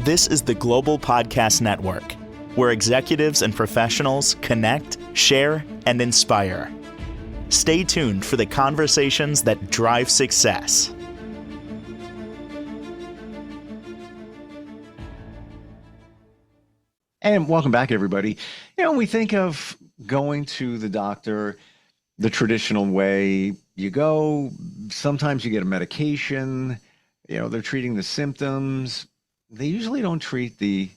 This is the Global Podcast Network, where executives and professionals connect, share, and inspire. Stay tuned for the conversations that drive success. And welcome back, everybody. When we think of going to the doctor the traditional way, you go, sometimes you get a medication, they're treating the symptoms. They usually don't treat the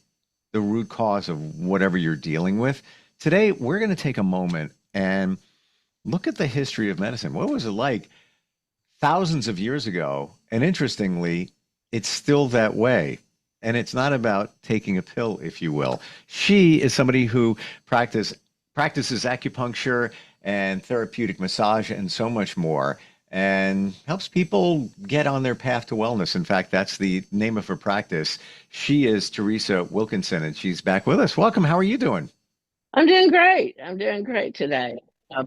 root cause of whatever you're dealing with. Today, we're going to take a moment and look at the history of medicine. What was it like thousands of years ago? And interestingly, it's still that way. And it's not about taking a pill, if you will. She is somebody who practices acupuncture and therapeutic massage and so much more, and helps people get on their path to wellness. In fact, that's the name of her practice. She is Teresa Wilkinson, and she's back with us. Welcome. How are you doing? I'm doing great. I'm doing great today.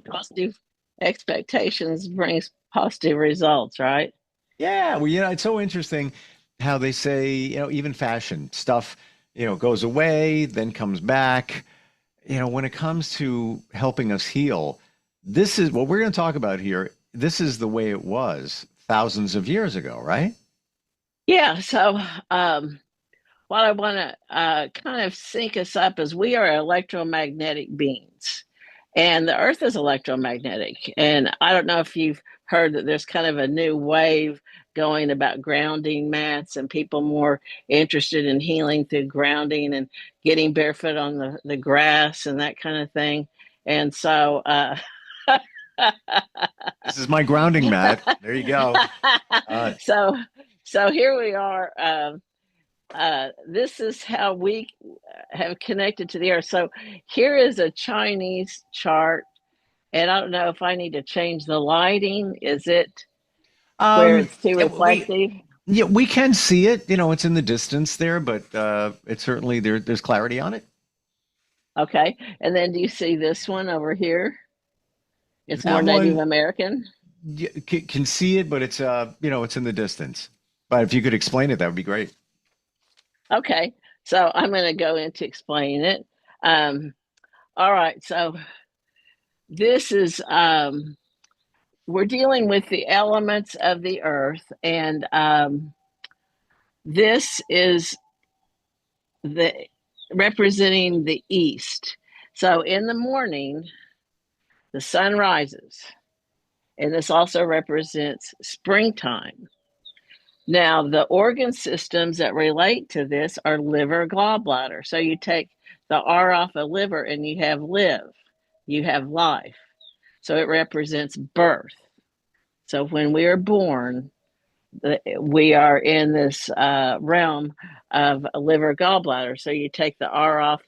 Positive expectations brings positive results, right? Yeah. Well, it's so interesting how they say, even fashion stuff, goes away, then comes back. When it comes to helping us heal, this is what we're going to talk about here. This is the way it was thousands of years ago, right? Yeah. So what I want to kind of sync us up is we are electromagnetic beings, and the Earth is electromagnetic. And I don't know if you've heard that there's kind of a new wave going about grounding mats and people more interested in healing through grounding and getting barefoot on the grass and that kind of thing. And so this is my grounding mat. There you go. So here we are. This is how we have connected to the earth. So here is a Chinese chart, and I don't know if I need to change the lighting. Is it where it's too reflective? We can see it. It's in the distance there, but it's certainly there's clarity on it. Okay. And then do you see this one over here? It's more Native American. You can see it, but it's it's in the distance. But if you could explain it, that would be great. Okay. So I'm going to go into explaining it. All right. So this is we're dealing with the elements of the earth, and this is representing the east. So in the morning, the sun rises, and this also represents springtime. Now, the organ systems that relate to this are liver, gallbladder. So you take the R off of liver and you have live, you have life. So it represents birth. So when we are born, we are in this realm of liver, gallbladder. So you take the R off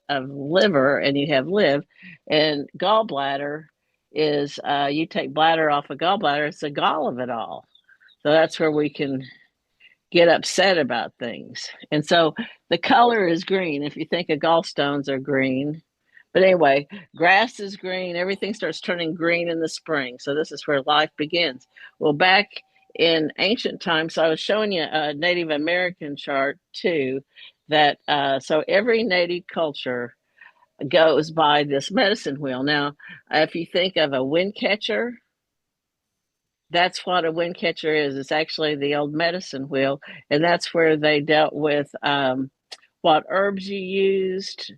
of liver and you have live, and gallbladder is you take bladder off of gallbladder, it's the gall of it all. So that's where we can get upset about things. And so the color is green. If you think of gallstones are green. But anyway, grass is green. Everything starts turning green in the spring. So this is where life begins. Well, back in ancient times, so I was showing you a Native American chart too, that so every Native culture goes by this medicine wheel. Now, if you think of a wind catcher, that's what a wind catcher is. It's actually the old medicine wheel, and that's where they dealt with what herbs you used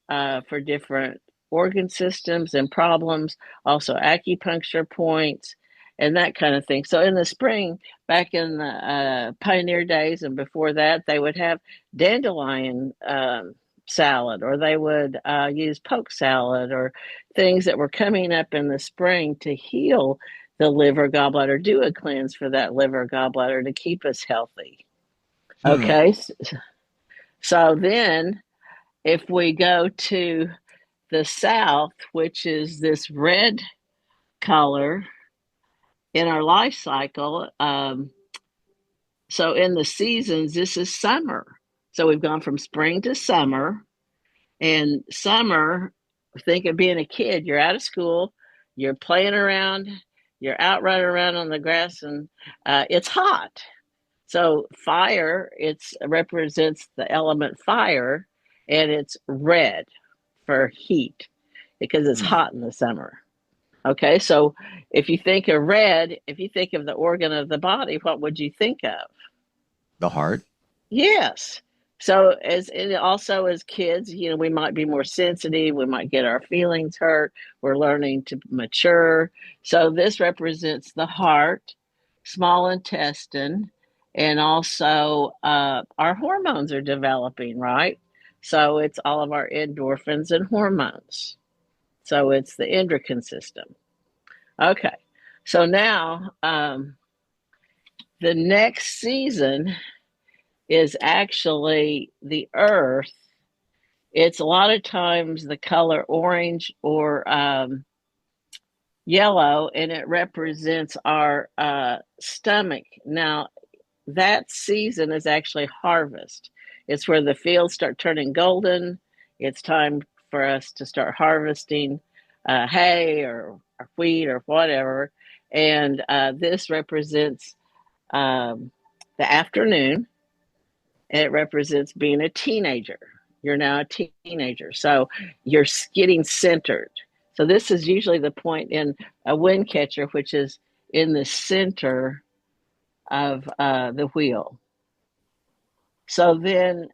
for different organ systems and problems, also acupuncture points and that kind of thing. So in the spring, back in the pioneer days and before that, they would have dandelion salad, or they would use poke salad, or things that were coming up in the spring to heal the liver, gallbladder, do a cleanse for that liver, gallbladder to keep us healthy. Okay. So then if we go to the south, which is this red color in our life cycle, so in the seasons, this is summer. So we've gone from spring to summer. And summer, think of being a kid. You're out of school, you're playing around, you're out running around on the grass, and it's hot. So fire, it represents the element fire, and it's red for heat because it's Hmm. hot in the summer. Okay, so if you think of red, if you think of the organ of the body, what would you think of? The heart. Yes. So as and also as kids, we might be more sensitive, we might get our feelings hurt, we're learning to mature. So this represents the heart, small intestine, and also our hormones are developing, right? So it's all of our endorphins and hormones. So it's the endocrine system. Okay. So now the next season is actually the earth. It's a lot of times the color orange or yellow, and it represents our stomach. Now, that season is actually harvest. It's where the fields start turning golden. It's time for us to start harvesting hay or wheat or whatever. And this represents the afternoon. It represents being a teenager. You're now a teenager. So you're getting centered. So this is usually the point in a wind catcher, which is in the center of the wheel. So then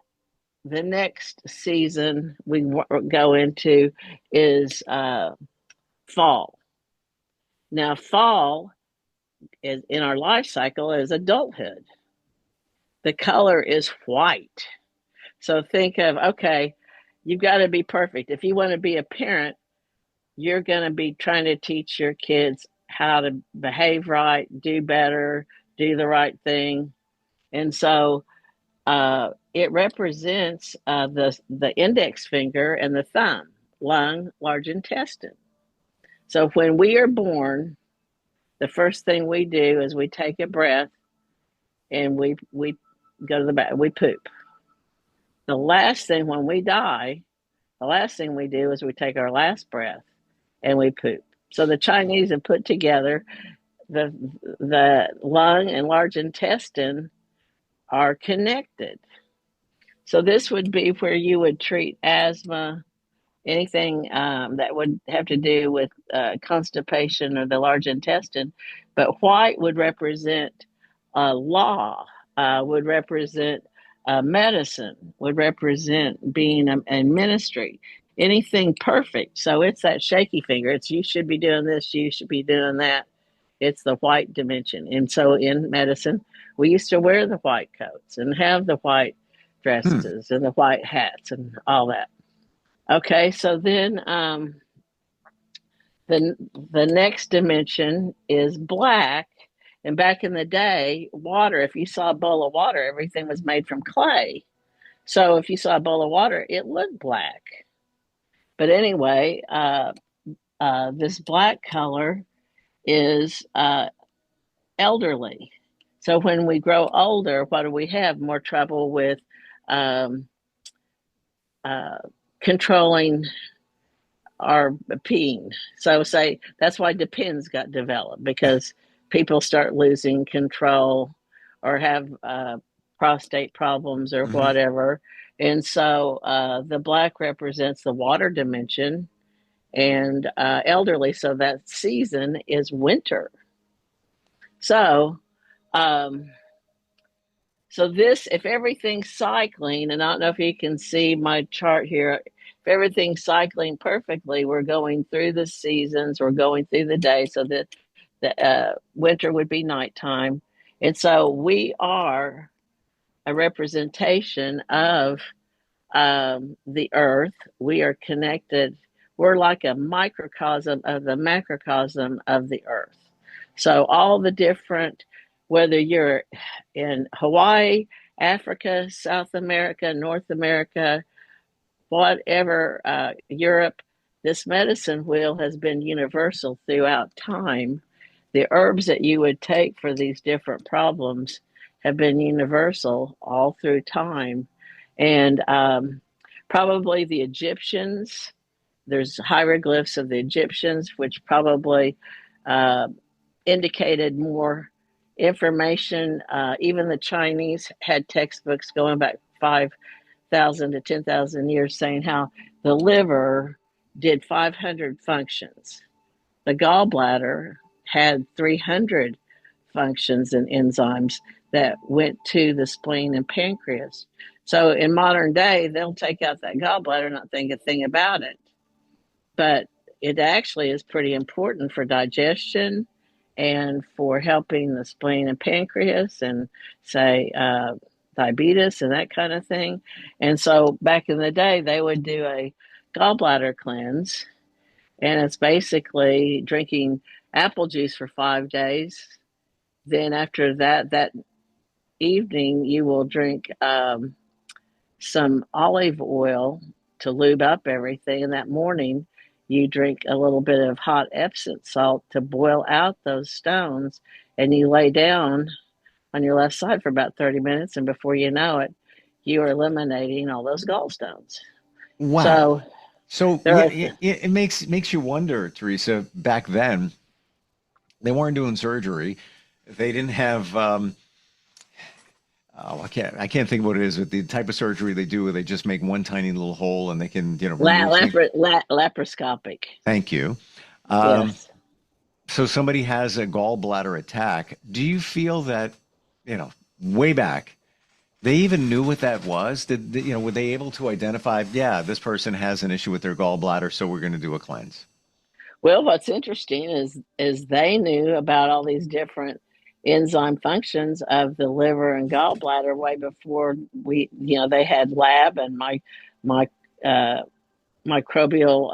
the next season we go into is fall. Now, fall is in our life cycle is adulthood. The color is white. So think of, okay, you've got to be perfect. If you want to be a parent, you're going to be trying to teach your kids how to behave right, do better, do the right thing. And so it represents the index finger and the thumb, lung, large intestine. So when we are born, the first thing we do is we take a breath and we go to the back, we poop. The last thing when we die, the last thing we do is we take our last breath and we poop. So the Chinese have put together the lung and large intestine are connected. So this would be where you would treat asthma, anything that would have to do with constipation or the large intestine. But white would represent law, would represent medicine, would represent being in ministry, anything perfect. So it's that shaky finger. It's you should be doing this, you should be doing that. It's the white dimension. And so in medicine, we used to wear the white coats and have the white Hmm. dresses and the white hats and all that. Okay, so then the next dimension is black. And back in the day, water, if you saw a bowl of water, everything was made from clay. So if you saw a bowl of water, it looked black. But anyway, this black color is elderly. So when we grow older, what do we have? More trouble with um, uh, controlling our peeing. So say that's why Depends got developed because people start losing control or have prostate problems or Hmm. whatever. And so the black represents the water dimension and elderly. So that season is winter. So um, so this, if everything's cycling, and I don't know if you can see my chart here, if everything's cycling perfectly, we're going through the seasons, we're going through the day, so that the winter would be nighttime, and so we are a representation of the Earth. We are connected. We're like a microcosm of the macrocosm of the Earth. So all the different, whether you're in Hawaii, Africa, South America, North America, whatever, Europe, this medicine wheel has been universal throughout time. The herbs that you would take for these different problems have been universal all through time. And probably the Egyptians, there's hieroglyphs of the Egyptians, which probably uh, indicated more information. Even the Chinese had textbooks going back 5,000 to 10,000 years saying how the liver did 500 functions. The gallbladder had 300 functions and enzymes that went to the spleen and pancreas. So in modern day, they'll take out that gallbladder and not think a thing about it. But it actually is pretty important for digestion and for helping the spleen and pancreas and, say, diabetes and that kind of thing. And so back in the day, they would do a gallbladder cleanse, and it's basically drinking apple juice for 5 days. Then after that, that evening, you will drink some olive oil to lube up everything. And that morning, you drink a little bit of hot Epsom salt to boil out those stones. And you lay down on your left side for about 30 minutes. And before you know it, you are eliminating all those gallstones. Wow. So So there are, it makes you wonder, Teresa. Back then, they weren't doing surgery. They didn't have I can't think of what it is, but the type of surgery they do where they just make one tiny little hole and they can remove things. laparoscopic. Thank you. Um, Yes. so somebody has a gallbladder attack. Do you feel that way back they even knew what that was? Were they able to identify? Yeah, this person has an issue with their gallbladder, so we're going to do a cleanse. Well, what's interesting is they knew about all these different enzyme functions of the liver and gallbladder way before they had lab and my uh, microbial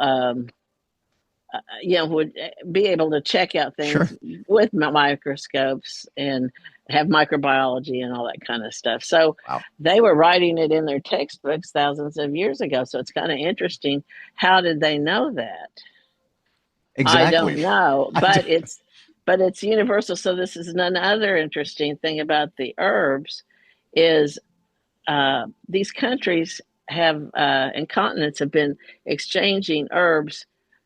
would be able to check out Sure. things with microscopes and have microbiology and all that kind of stuff. So Wow. they were writing it in their textbooks thousands of years ago. So it's kind of interesting. How did they know that? I Exactly. don't know, I do- but it's universal. So this is another interesting thing about the herbs is these countries have and continents have been exchanging herbs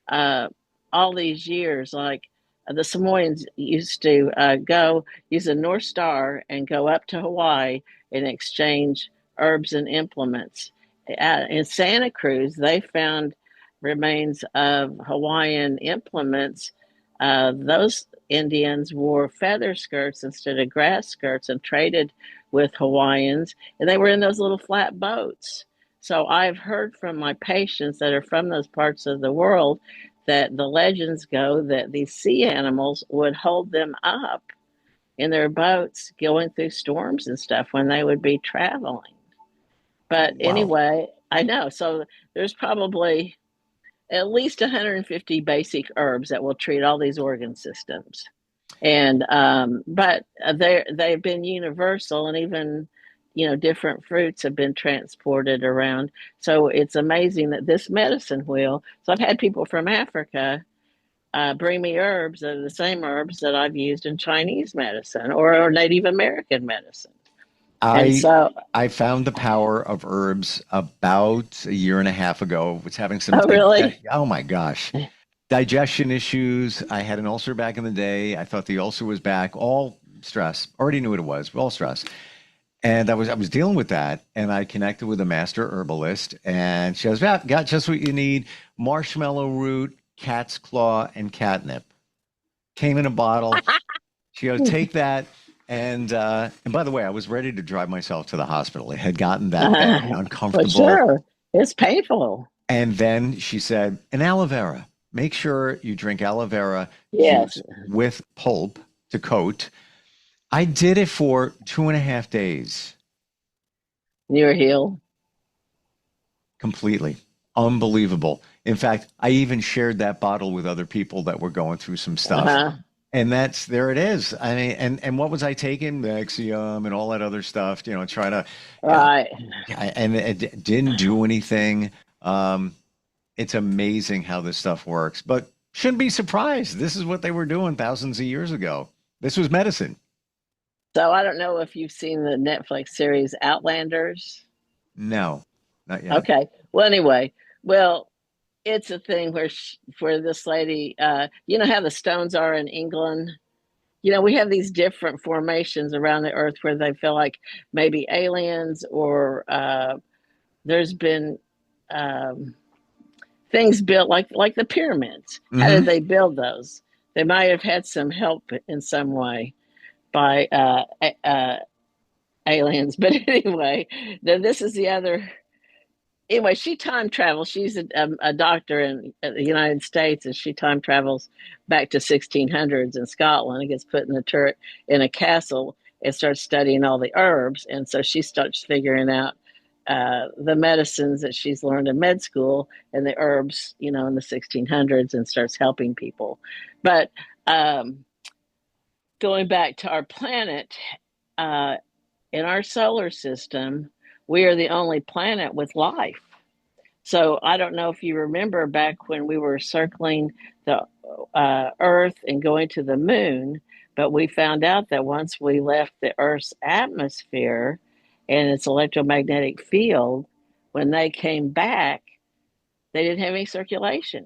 uh, all these years. Like the Samoans used to go use a North Star and go up to Hawaii and exchange herbs and implements. In Santa Cruz, they found remains of Hawaiian implements. Those Indians wore feather skirts instead of grass skirts and traded with Hawaiians, and they were in those little flat boats. So I've heard from my patients that are from those parts of the world that the legends go that these sea animals would hold them up in their boats going through storms and stuff when they would be traveling. But wow. anyway, I know. So there's probably at least 150 basic herbs that will treat all these organ systems. And but they've been universal, and even different fruits have been transported around. So it's amazing that this medicine wheel. So I've had people from Africa bring me herbs that are the same herbs that I've used in Chinese medicine or Native American medicine. And I so, I found the power of herbs about a year and a half ago. Was having some oh really? oh my gosh, digestion issues. I had an ulcer back in the day. I thought the ulcer was back. All stress. Already knew what it was. All stress. And I was dealing with that, and I connected with a master herbalist, and she goes, "Yeah, got just what you need: marshmallow root, cat's claw, and catnip. Came in a bottle." She goes, "Take that." And by the way, I was ready to drive myself to the hospital. It had gotten that bad, Well, uncomfortable. sure, it's painful. And then she said, "And aloe vera. Make sure you drink aloe vera Yes, juice with pulp to coat." I did it for 2.5 days. you're healed. Completely. Unbelievable. In fact, I even shared that bottle with other people that were going through some stuff. Uh-huh. And that's there it is. I mean, and what was I taking? Nexium and all that other stuff, trying to, yeah, Right. and it didn't do anything. Um, it's amazing how this stuff works, but shouldn't be surprised. This is what they were doing thousands of years ago. This was medicine. So I don't know if you've seen the Netflix series Outlanders. No, not yet. Okay. Well, anyway, well, it's a thing where this lady, you know how the stones are in England, we have these different formations around the earth where they feel like maybe aliens, or there's been um, things built like the pyramids. How did Hmm. they build those? They might have had some help in some way by aliens. But anyway, then this is the other. Anyway, she time travels. She's a doctor in the United States, and she time travels back to 1600s in Scotland and gets put in a turret in a castle and starts studying all the herbs. And so she starts figuring out the medicines that she's learned in med school and the herbs, in the 1600s, and starts helping people. But um, going back to our planet, uh, in our solar system, we are the only planet with life. So I don't know if you remember back when we were circling the Earth and going to the moon, but we found out that once we left the Earth's atmosphere and its electromagnetic field, when they came back, they didn't have any circulation.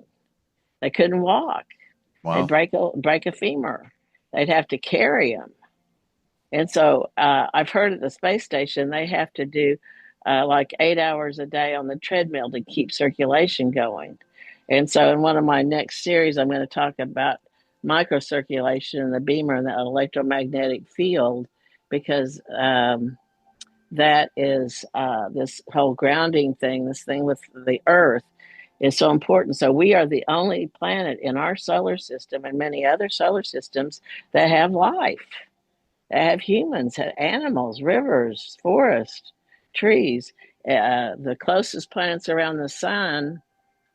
They couldn't walk. They'd Wow. break a femur. They'd have to carry them. And so I've heard at the space station they have to do like 8 hours a day on the treadmill to keep circulation going. And so in one of my next series, I'm going to talk about microcirculation and the beamer and the electromagnetic field, because that is this whole grounding thing, this thing with the Earth is so important. So we are the only planet in our solar system and many other solar systems that have life. They have humans, have animals, rivers, forests, trees. The closest planets around the sun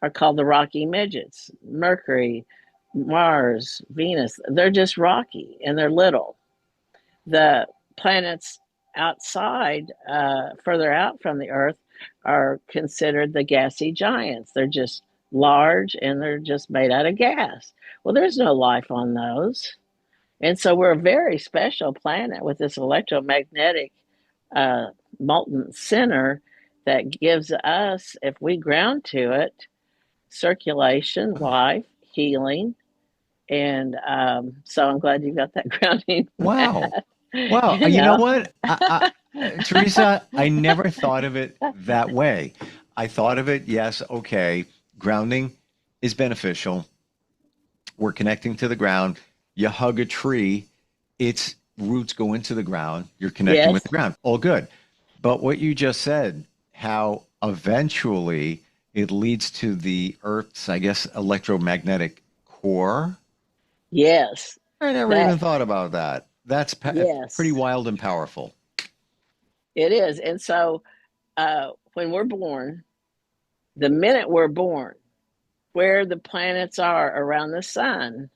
are called the rocky midgets. Mercury, Mars, Venus, they're just rocky and they're little. The planets outside, further out from the Earth, are considered the gassy giants. They're just large and they're just made out of gas. Well, there's no life on those. And so we're a very special planet with this electromagnetic uh, molten center that gives us, if we ground to it, circulation, life, healing. And so I'm glad you got that grounding, Wow. Matt. Wow. You You know know, what? Teresa, I never thought of it that way. I thought of it, yes, okay, grounding is beneficial. We're connecting to the ground. You hug a tree, its roots go into the ground. You're connecting with yes, the ground. All good. But what you just said, how eventually it leads to the Earth's, I guess, electromagnetic core. yes, I never that, even thought about that. That's pretty yes, wild and powerful. it is. And so when we're born, the minute we're born, where the planets are around the sun,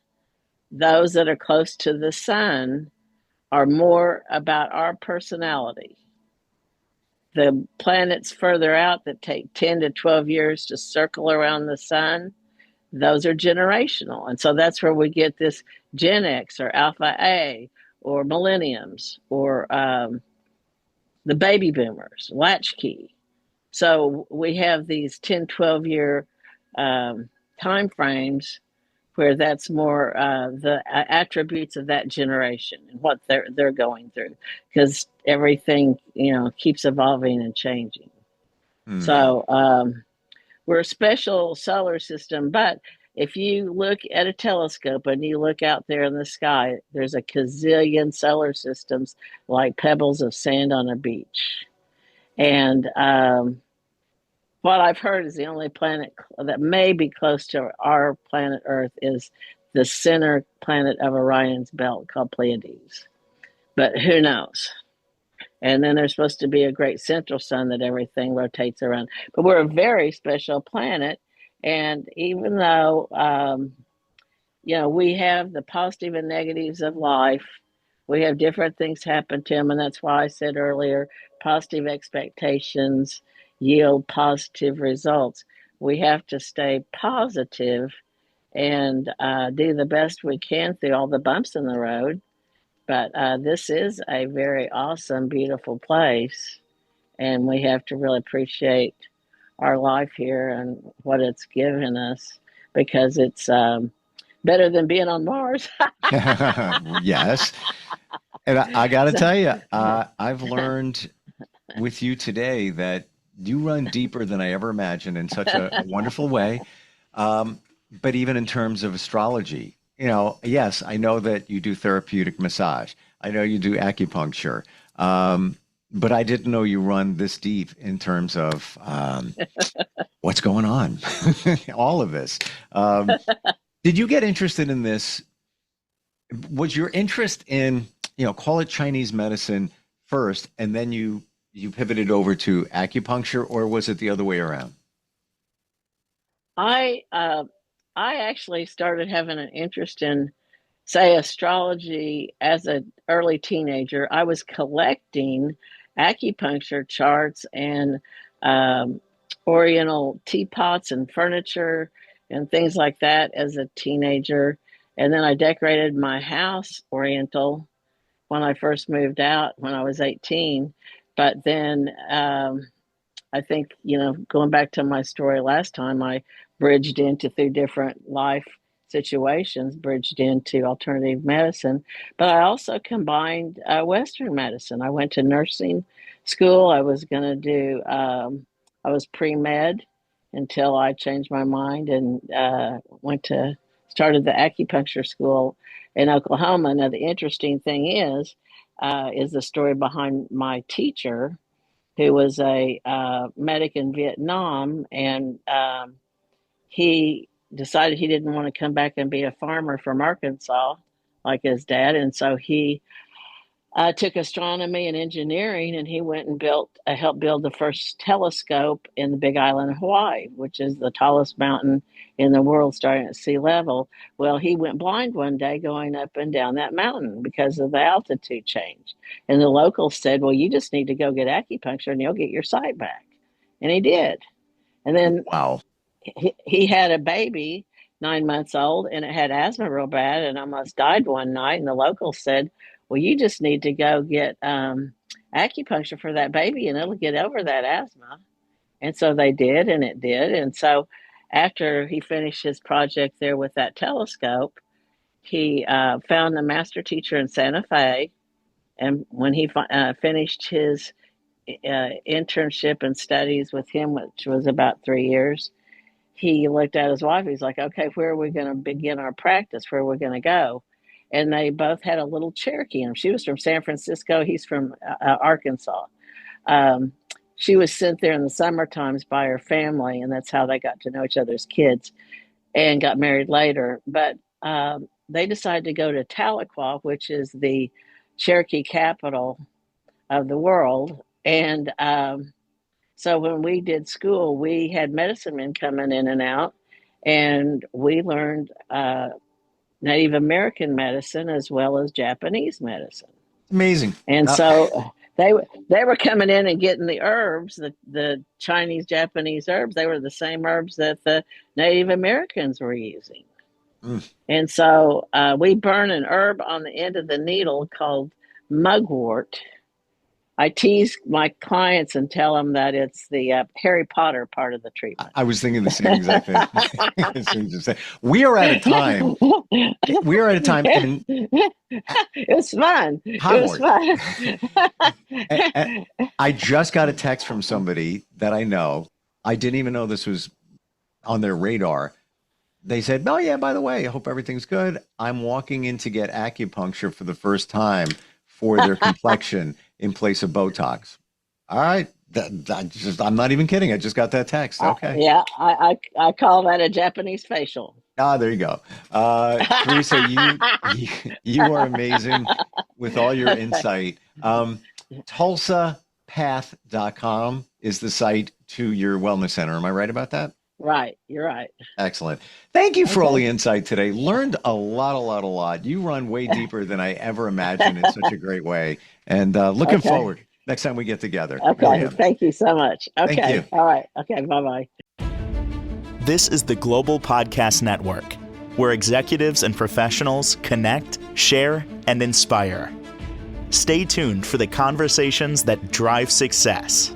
those that are close to the sun are more about our personality. The planets further out that take 10 to 12 years to circle around the sun, those are generational. And so that's where we get this Gen X or Alpha A or millenniums or the baby boomers, latchkey. So we have these 10, 12-year time frames where that's more the attributes of that generation and what they're going through, because everything keeps evolving and changing. Hmm. So we're a special solar system, but if you look at a telescope and you look out there in the sky, there's a gazillion solar systems like pebbles of sand on a beach. And what I've heard is the only planet that may be close to our planet Earth is the center planet of Orion's belt called Pleiades. But who knows? And then there's supposed to be a great central sun that everything rotates around. But we're a very special planet. And even though, we have the positive and negatives of life, we have different things happen to them. And that's why I said earlier positive expectations yield positive results. We have to stay positive and do the best we can through all the bumps in the road. But this is a very awesome, beautiful place, and we have to really appreciate our life here and what it's given us, because it's Better than being on Mars. Yes. And I got to tell you, I've learned with you today that you run deeper than I ever imagined in such a wonderful way. But even in terms of astrology, yes, I know that you do therapeutic massage. I know you do acupuncture. But I didn't know you run this deep in terms of what's going on, all of this. Did you get interested in this? Was your interest in, call it Chinese medicine first, and then you pivoted over to acupuncture, or was it the other way around? I actually started having an interest in, say, astrology as an early teenager. I was collecting acupuncture charts and Oriental teapots and furniture and things like that as a teenager. And then I decorated my house Oriental when I first moved out when I was 18. But then I think, going back to my story last time, I bridged into through different life situations, bridged into alternative medicine. But I also combined Western medicine. I went to nursing school. I was going to do, I was pre-med until I changed my mind and started the acupuncture school in Oklahoma. Now, the interesting thing is the story behind my teacher, who was a medic in Vietnam, and he decided he didn't want to come back and be a farmer from Arkansas like his dad, and so he took astronomy and engineering, and he went and helped build the first telescope in the Big Island of Hawaii, which is the tallest mountain in the world, starting at sea level. Well, he went blind one day going up and down that mountain because of the altitude change. And the locals said, well, you just need to go get acupuncture and you'll get your sight back. And he did. And then Wow. he had a baby, 9 months old, and it had asthma real bad and almost died one night. And the locals said, well, you just need to go get acupuncture for that baby and it'll get over that asthma. And so they did, and it did. And so after he finished his project there with that telescope, he found a master teacher in Santa Fe. And when he finished his internship and studies with him, which was about 3 years, he looked at his wife. He's like, okay, where are we going to begin our practice? Where are we going to go? And they both had a little Cherokee in them. She was from San Francisco. He's from Arkansas. She was sent there in the summer times by her family, and that's how they got to know each other's kids and got married later. But they decided to go to Tahlequah, which is the Cherokee capital of the world. And so when we did school, we had medicine men coming in and out, and we learned Native American medicine as well as Japanese medicine. Amazing. And so they were coming in and getting the herbs, the Chinese, Japanese herbs. They were the same herbs that the Native Americans were using. Mm. And so we burn an herb on the end of the needle called mugwort. I tease my clients and tell them that it's the Harry Potter part of the treatment. I was thinking the same exact thing. We are at a time. We are at a time. And it was fun. It was fun. I just got a text from somebody that I know. I didn't even know this was on their radar. They said, oh, yeah, by the way, I hope everything's good. I'm walking in to get acupuncture for the first time for their complexion in place of Botox. All right. I'm not even kidding. I just got that text. Okay. Yeah. I call that a Japanese facial. Ah, there you go. Teresa, you are amazing with all your insight. TulsaPath.com is the site to your wellness center. Am I right about that? Right. You're right. Excellent. Thank you for all the insight today. Learned a lot. You run way deeper than I ever imagined in such a great way. And looking forward next time we get together. Okay. Thank you so much. Okay. Thank you. All right. Okay. Bye-bye. This is the Global Podcast Network, where executives and professionals connect, share, and inspire. Stay tuned for the conversations that drive success.